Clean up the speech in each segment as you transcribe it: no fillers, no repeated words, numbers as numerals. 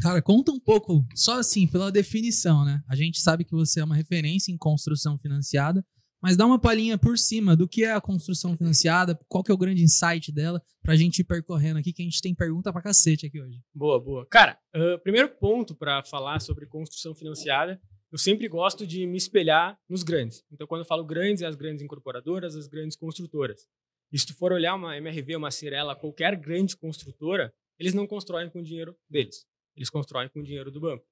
Cara, conta um pouco, só assim, pela definição, né? A gente sabe que você é uma referência em construção financiada, mas dá uma palhinha por cima do que é a construção financiada, qual que é o grande insight dela, pra gente ir percorrendo aqui, que a gente tem pergunta pra cacete aqui hoje. Boa, boa. Cara, primeiro ponto para falar sobre construção financiada, eu sempre gosto de me espelhar nos grandes. Então, quando eu falo grandes, é as grandes incorporadoras, as grandes construtoras. E se tu for olhar uma MRV, uma Cyrela, qualquer grande construtora, eles não constroem com o dinheiro deles. Eles constroem com o dinheiro do banco.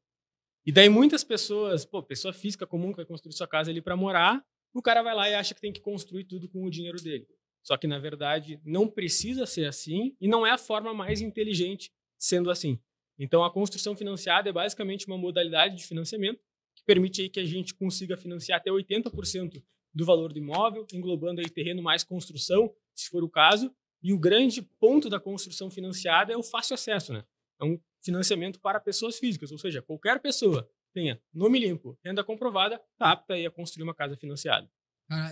E daí muitas pessoas, pessoa física comum que vai construir sua casa ali para morar, o cara vai lá e acha que tem que construir tudo com o dinheiro dele. Só que, na verdade, não precisa ser assim e não é a forma mais inteligente sendo assim. Então, a construção financiada é basicamente uma modalidade de financiamento que permite aí que a gente consiga financiar até 80% do valor do imóvel, englobando aí terreno mais construção, se for o caso. E o grande ponto da construção financiada é o fácil acesso, né? É um financiamento para pessoas físicas, ou seja, qualquer pessoa tenha nome limpo, renda comprovada, está apta aí a construir uma casa financiada.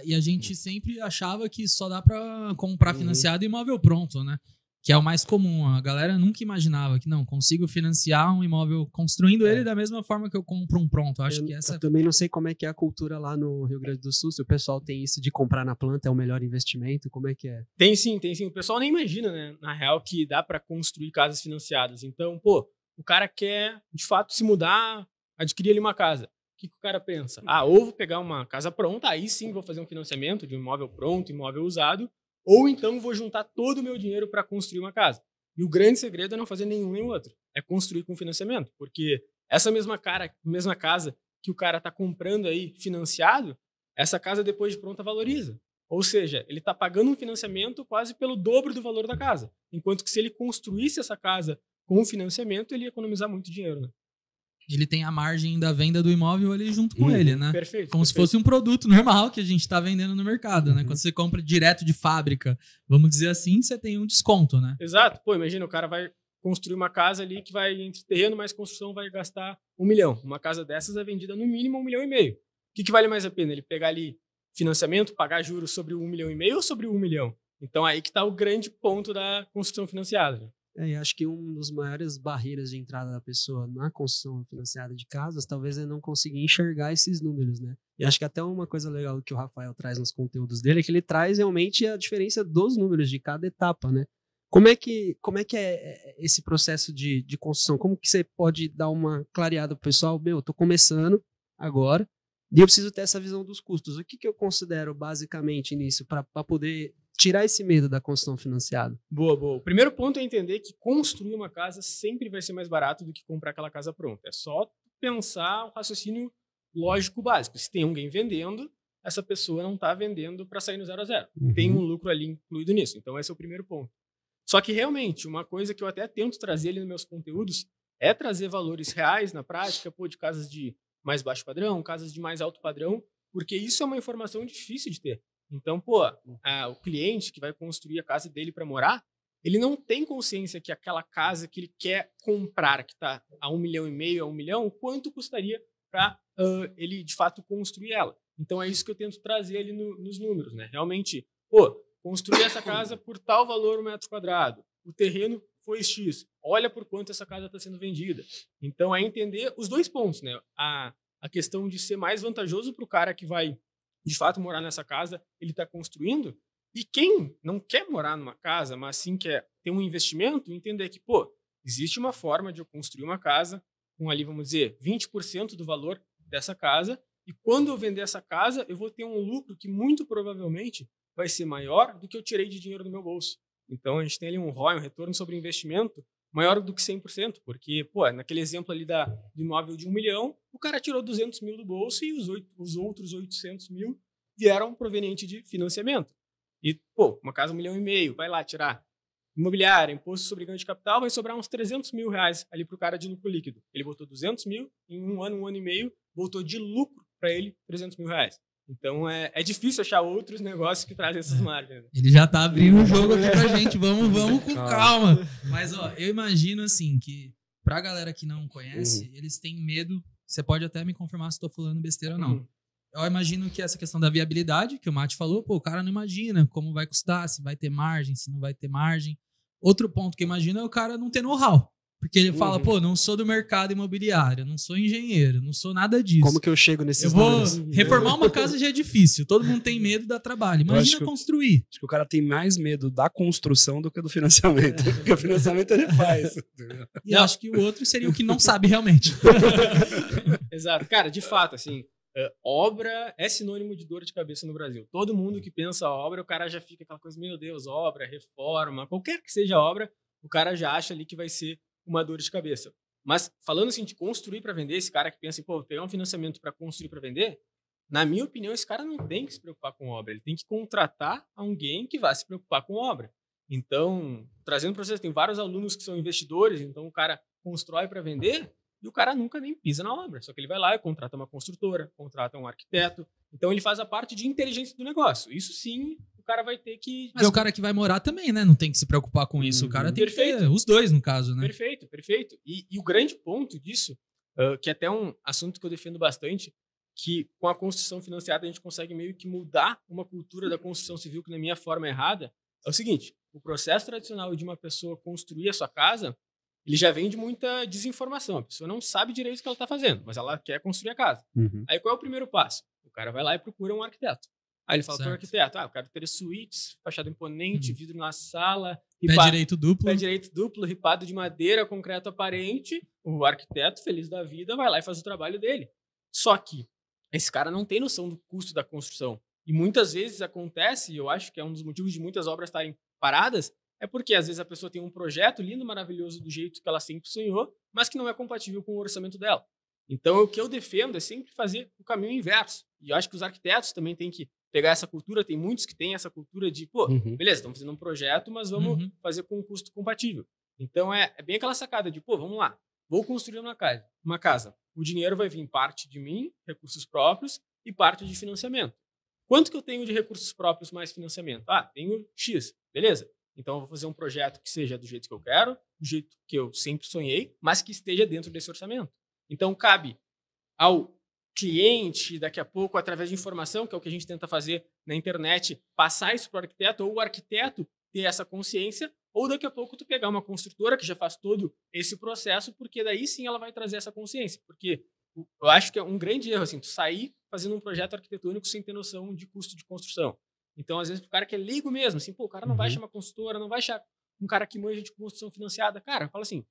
E a gente sempre achava que só dá pra comprar financiado imóvel pronto, né? Que é o mais comum. A galera nunca imaginava que não, consigo financiar um imóvel construindo ele da mesma forma que eu compro um pronto. Eu também não sei como é que é a cultura lá no Rio Grande do Sul, se o pessoal tem isso de comprar na planta, é o melhor investimento, como é que é? Tem sim. O pessoal nem imagina, né, na real, que dá para construir casas financiadas. Então, o cara quer, de fato, se mudar, adquirir ali uma casa. O que o cara pensa? Ou vou pegar uma casa pronta, aí sim vou fazer um financiamento de um imóvel pronto, imóvel usado, ou então vou juntar todo o meu dinheiro para construir uma casa. E o grande segredo é não fazer nenhum nem outro. É construir com financiamento. Porque essa mesma casa que o cara está comprando aí financiado, essa casa depois de pronta valoriza. Ou seja, ele está pagando um financiamento quase pelo dobro do valor da casa. Enquanto que se ele construísse essa casa com financiamento, ele ia economizar muito dinheiro, né? Ele tem a margem da venda do imóvel ali junto com ele, né? Perfeito. Como se fosse um produto normal que a gente tá vendendo no mercado, né? Quando você compra direto de fábrica, vamos dizer assim, você tem um desconto, né? Exato. Imagina, o cara vai construir uma casa ali que vai, entre terreno mais construção, vai gastar 1 milhão. Uma casa dessas é vendida no mínimo 1,5 milhão. O que vale mais a pena? Ele pegar ali financiamento, pagar juros sobre 1,5 milhão ou sobre 1 milhão? Então aí que tá o grande ponto da construção financiada, né? E acho que um dos maiores barreiras de entrada da pessoa na construção financiada de casas talvez é não conseguir enxergar esses números, né? E acho que até uma coisa legal que o Rafael traz nos conteúdos dele é que ele traz realmente a diferença dos números de cada etapa, né? Como é que é esse processo de construção? Como que você pode dar uma clareada pro pessoal? Eu tô começando agora e eu preciso ter essa visão dos custos. O que eu considero basicamente nisso para poder tirar esse medo da construção financiada? Boa. O primeiro ponto é entender que construir uma casa sempre vai ser mais barato do que comprar aquela casa pronta. É só pensar o raciocínio lógico básico. Se tem alguém vendendo, essa pessoa não está vendendo para sair no 0 a 0. Tem um lucro ali incluído nisso. Então esse é o primeiro ponto. Só que realmente, uma coisa que eu até tento trazer ali nos meus conteúdos é trazer valores reais na prática, de casas de mais baixo padrão, casas de mais alto padrão, porque isso é uma informação difícil de ter. Então, o cliente que vai construir a casa dele para morar, ele não tem consciência que aquela casa que ele quer comprar, que está a 1,5 milhão, a 1 milhão, quanto custaria para ele, de fato, construir ela. Então, é isso que eu tento trazer ali nos números, né? Realmente, construir essa casa por tal valor o metro quadrado, o terreno foi X, olha por quanto essa casa está sendo vendida. Então, é entender os dois pontos, né? A questão de ser mais vantajoso para o cara que vai de fato morar nessa casa, ele está construindo. E quem não quer morar numa casa, mas sim quer ter um investimento, entender que, existe uma forma de eu construir uma casa com ali, vamos dizer, 20% do valor dessa casa, e quando eu vender essa casa, eu vou ter um lucro que muito provavelmente vai ser maior do que eu tirei de dinheiro do meu bolso. Então, a gente tem ali um ROI, um retorno sobre investimento, maior do que 100%, porque, naquele exemplo ali do imóvel de 1 milhão, o cara tirou 200 mil do bolso e os outros 800 mil vieram proveniente de financiamento. E, uma casa 1,5 milhão, vai lá tirar imobiliária, imposto sobre ganho de capital, vai sobrar uns 300 mil reais ali pro cara de lucro líquido. Ele botou 200 mil, em um ano e meio, voltou de lucro para ele 300 mil reais. Então, é difícil achar outros negócios que trazem essas margens. Ele já tá abrindo o jogo aqui pra gente. Vamos com calma. Mas, eu imagino, assim, que pra galera que não conhece, eles têm medo. Você pode até me confirmar se tô falando besteira ou não. Eu imagino que essa questão da viabilidade, que o Mate falou, o cara não imagina como vai custar, se vai ter margem, se não vai ter margem. Outro ponto que eu imagino é o cara não ter know-how. Porque ele fala, pô, não sou do mercado imobiliário, não sou engenheiro, não sou nada disso. Como que eu chego nesses Eu vou números? reformar uma casa já é difícil. Todo mundo tem medo da trabalho. Imagina construir. Acho que o cara tem mais medo da construção do que do financiamento. Porque o financiamento ele faz. E eu acho que o outro seria o que não sabe realmente. Exato. Cara, de fato, assim, obra é sinônimo de dor de cabeça no Brasil. Todo mundo que pensa obra, o cara já fica aquela coisa, meu Deus, obra, reforma, qualquer que seja a obra, o cara já acha ali que vai ser uma dor de cabeça. Mas falando assim de construir para vender, esse cara que pensa em, pô, vou pegar um financiamento para construir para vender, na minha opinião, esse cara não tem que se preocupar com obra. Ele tem que contratar alguém que vá se preocupar com obra. Então, trazendo para vocês, tem vários alunos que são investidores, então o cara constrói para vender e o cara nunca nem pisa na obra. Só que ele vai lá e contrata uma construtora, contrata um arquiteto. Então, ele faz a parte de inteligência do negócio. Isso sim, o cara vai ter que... Mas o cara que vai morar também, né? Não tem que se preocupar com isso. O cara tem que ter os dois, no caso, né? Perfeito, perfeito. E o grande ponto disso, que é até um assunto que eu defendo bastante, que com a construção financiada a gente consegue meio que mudar uma cultura da construção civil que na minha forma é errada, é o seguinte, o processo tradicional de uma pessoa construir a sua casa, ele já vem de muita desinformação. A pessoa não sabe direito o que ela está fazendo, mas ela quer construir a casa. Aí qual é o primeiro passo? O cara vai lá e procura um arquiteto. Aí ele fala para o arquiteto, eu quero ter suítes, fachada imponente, vidro na sala, pé direito duplo, ripado de madeira, concreto aparente. O arquiteto, feliz da vida, vai lá e faz o trabalho dele. Só que esse cara não tem noção do custo da construção. E muitas vezes acontece, e eu acho que é um dos motivos de muitas obras estarem paradas, é porque às vezes a pessoa tem um projeto lindo, maravilhoso, do jeito que ela sempre sonhou, mas que não é compatível com o orçamento dela. Então, o que eu defendo é sempre fazer o caminho inverso. E eu acho que os arquitetos também têm que pegar essa cultura. Tem muitos que têm essa cultura de, pô, beleza, estamos fazendo um projeto, mas vamos fazer com um custo compatível. Então, é bem aquela sacada de, pô, vamos lá, vou construir uma casa. O dinheiro vai vir parte de mim, recursos próprios, e parte de financiamento. Quanto que eu tenho de recursos próprios mais financiamento? Tenho X, beleza. Então, eu vou fazer um projeto que seja do jeito que eu quero, do jeito que eu sempre sonhei, mas que esteja dentro desse orçamento. Então, cabe ao cliente, daqui a pouco, através de informação, que é o que a gente tenta fazer na internet, passar isso para o arquiteto, ou o arquiteto ter essa consciência, ou daqui a pouco tu pegar uma construtora que já faz todo esse processo, porque daí sim ela vai trazer essa consciência. Porque eu acho que é um grande erro, assim, tu sair fazendo um projeto arquitetônico sem ter noção de custo de construção. Então, às vezes, o cara que é leigo mesmo, assim, pô, o cara não vai chamar construtora, não vai achar um cara que manja de construção financiada. Cara, fala assim,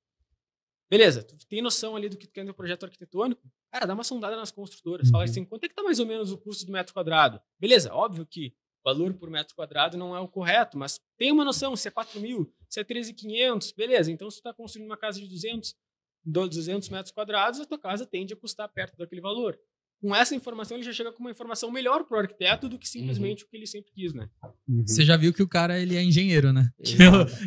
beleza, tu tem noção ali do que tu quer no projeto arquitetônico? Cara, dá uma sondada nas construtoras. Fala assim, quanto é que tá mais ou menos o custo do metro quadrado? Beleza, óbvio que o valor por metro quadrado não é o correto, mas tem uma noção, se é 4 mil, se é 13.500, beleza. Então, se tu tá construindo uma casa de 200 metros quadrados, a tua casa tende a custar perto daquele valor. Com essa informação, ele já chega com uma informação melhor pro arquiteto do que simplesmente o que ele sempre quis, né? Você já viu que o cara, ele é engenheiro, né?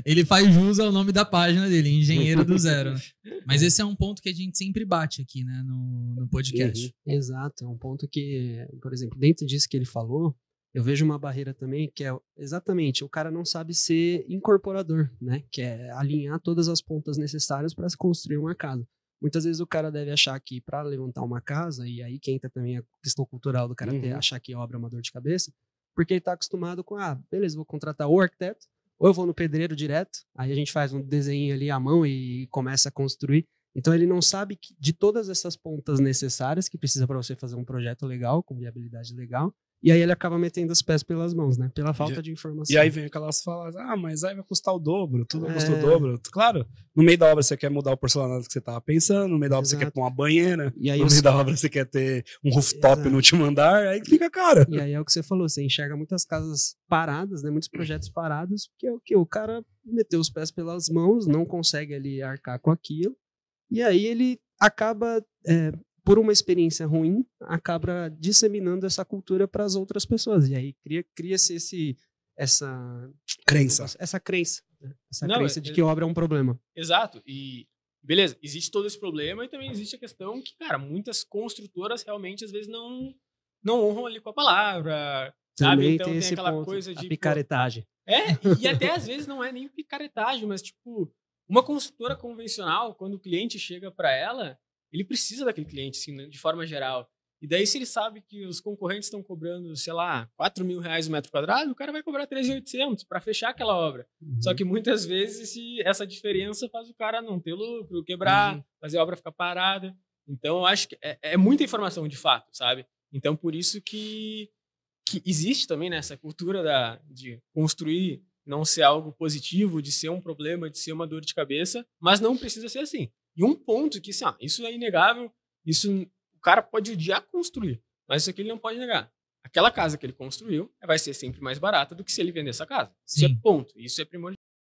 Ele faz jus ao nome da página dele, engenheiro do zero. Né? Mas esse é um ponto que a gente sempre bate aqui, né, no podcast. Exato, é um ponto que, por exemplo, dentro disso que ele falou, eu vejo uma barreira também que é exatamente, o cara não sabe ser incorporador, né? Que é alinhar todas as pontas necessárias para se construir uma casa. Muitas vezes o cara deve achar que para levantar uma casa, e aí que entra também a questão cultural do cara achar que obra é uma dor de cabeça, porque ele está acostumado com, beleza, vou contratar o arquiteto, ou eu vou no pedreiro direto, aí a gente faz um desenho ali à mão e começa a construir. Então ele não sabe que de todas essas pontas necessárias que precisa para você fazer um projeto legal, com viabilidade legal, e aí ele acaba metendo os pés pelas mãos, né? Pela falta de informação. E aí vem aquelas falas, mas aí vai custar o dobro, tudo custa o dobro. Claro, no meio da obra você quer mudar o porcelanato que você tava pensando, no meio da obra você quer pôr uma banheira, e aí no meio da obra você quer ter um rooftop no último andar, aí fica caro. E aí é o que você falou, você enxerga muitas casas paradas, né? Muitos projetos parados, porque é o que? O cara meteu os pés pelas mãos, não consegue ali arcar com aquilo, e aí ele acaba... por uma experiência ruim, acaba disseminando essa cultura para as outras pessoas. E aí cria-se essa crença. Essa crença de que obra é um problema. Exato. E beleza, existe todo esse problema e também existe a questão que, cara, muitas construtoras realmente às vezes não honram ali com a palavra. Sabe? Então tem aquela ponto, coisa de... A picaretagem. E até às vezes não é nem picaretagem, mas tipo, uma construtora convencional, quando o cliente chega para ela, ele precisa daquele cliente, assim, de forma geral. E daí, se ele sabe que os concorrentes estão cobrando, sei lá, R$4.000 o metro quadrado, o cara vai cobrar 3.800 para fechar aquela obra. Só que muitas vezes essa diferença faz o cara não ter lucro, quebrar, fazer a obra ficar parada. Então, eu acho que é muita informação de fato, sabe? Então, por isso que existe também nessa cultura de construir não ser algo positivo, de ser um problema, de ser uma dor de cabeça, mas não precisa ser assim. E um ponto que, assim, isso é inegável, isso o cara pode odiar construir, mas isso aqui ele não pode negar. Aquela casa que ele construiu vai ser sempre mais barata do que se ele vender essa casa. Isso é ponto, isso é primordial.